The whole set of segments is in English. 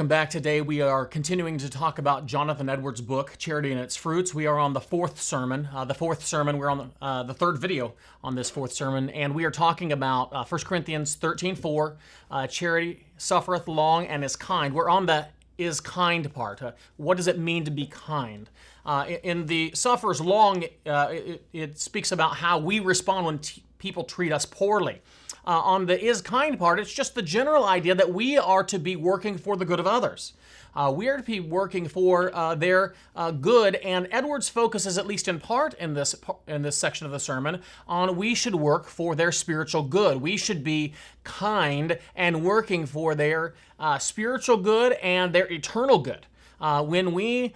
welcome back. Today we are continuing to talk about Jonathan Edwards' book, Charity and Its Fruits. We are on the fourth sermon. We're on the third video on this fourth sermon, and we are talking about 1 Corinthians 13:4, charity suffereth long and is kind. We're on the is kind part. What does it mean to be kind? In the suffers long, it speaks about how we respond when people treat us poorly. On the is kind part, it's just the general idea that we are to be working for the good of others. We are to be working for their good, and Edwards focuses, at least in part in this section of the sermon, on we should work for their spiritual good. We should be kind and working for their spiritual good and their eternal good. When we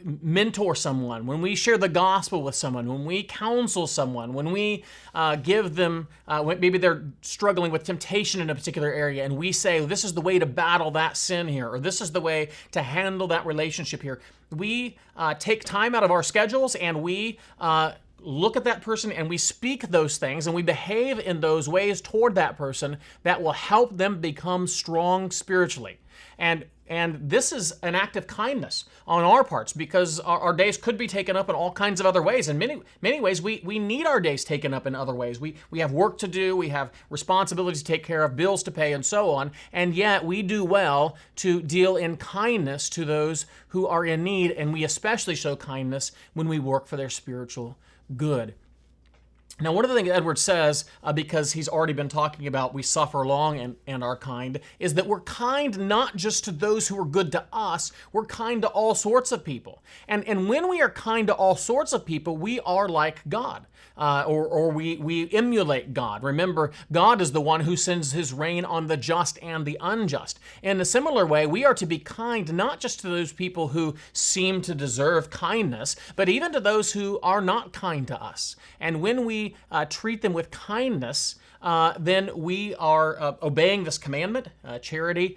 mentor someone, when we share the gospel with someone, when we counsel someone, when we give them, maybe they're struggling with temptation in a particular area, and we say, this is the way to battle that sin here, or this is the way to handle that relationship here. We take time out of our schedules, and we look at that person, and we speak those things, and we behave in those ways toward that person that will help them become strong spiritually. And this is an act of kindness on our parts, because our days could be taken up in all kinds of other ways. In many ways, we need our days taken up in other ways. We have work to do, we have responsibilities to take care of, bills to pay, and so on. And yet we do well to deal in kindness to those who are in need, and we especially show kindness when we work for their spiritual good. Now, one of the things Edwards says, because he's already been talking about we suffer long and are kind, is that we're kind not just to those who are good to us, we're kind to all sorts of people. And when we are kind to all sorts of people, we are like God, or we emulate God. Remember, God is the one who sends his rain on the just and the unjust. In a similar way, we are to be kind not just to those people who seem to deserve kindness, but even to those who are not kind to us. And when we treat them with kindness, then we are obeying this commandment. Charity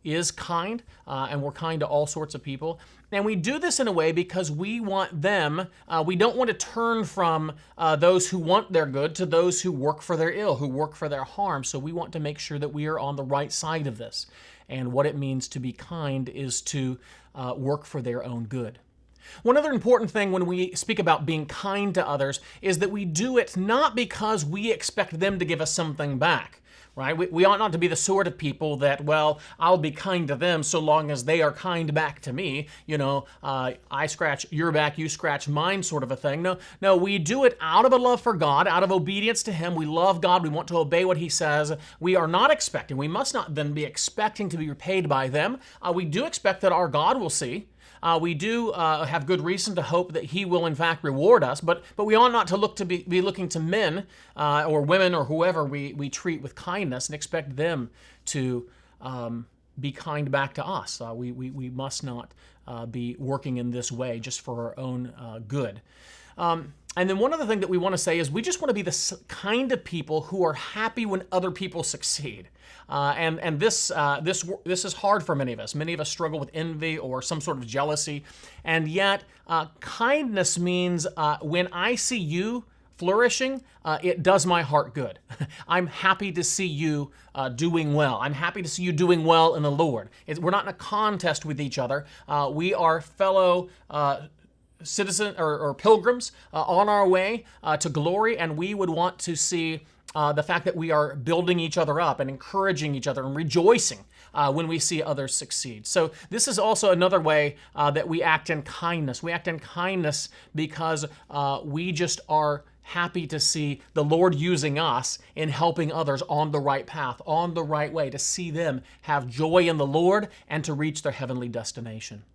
is kind, and we're kind to all sorts of people. And we do this in a way because we want them, we don't want to turn from those who want their good to those who work for their ill, who work for their harm. So we want to make sure that we are on the right side of this. And what it means to be kind is to work for their own good. One other important thing when we speak about being kind to others is that we do it not because we expect them to give us something back, right? We ought not to be the sort of people that, well, I'll be kind to them so long as they are kind back to me. You know, I scratch your back, you scratch mine sort of a thing. No, we do it out of a love for God, out of obedience to him. We love God. We want to obey what he says. We are not expecting, we must not then be expecting to be repaid by them. We do expect that our God will see. We do have good reason to hope that he will in fact reward us, but we ought not to be looking to men or women or whoever we treat with kindness and expect them to be kind back to us. We must not be working in this way just for our own good. And then one other thing that we want to say is we just want to be the kind of people who are happy when other people succeed. And this is hard for many of us. Many of us struggle with envy or some sort of jealousy. And yet, kindness means when I see you flourishing, it does my heart good. I'm happy to see you doing well. I'm happy to see you doing well in the Lord. We're not in a contest with each other. We are fellow citizen or pilgrims on our way to glory, and we would want to see the fact that we are building each other up and encouraging each other and rejoicing when we see others succeed. So this is also another way that we act in kindness. We act in kindness because we just are happy to see the Lord using us in helping others on the right path, on the right way, to see them have joy in the Lord and to reach their heavenly destination.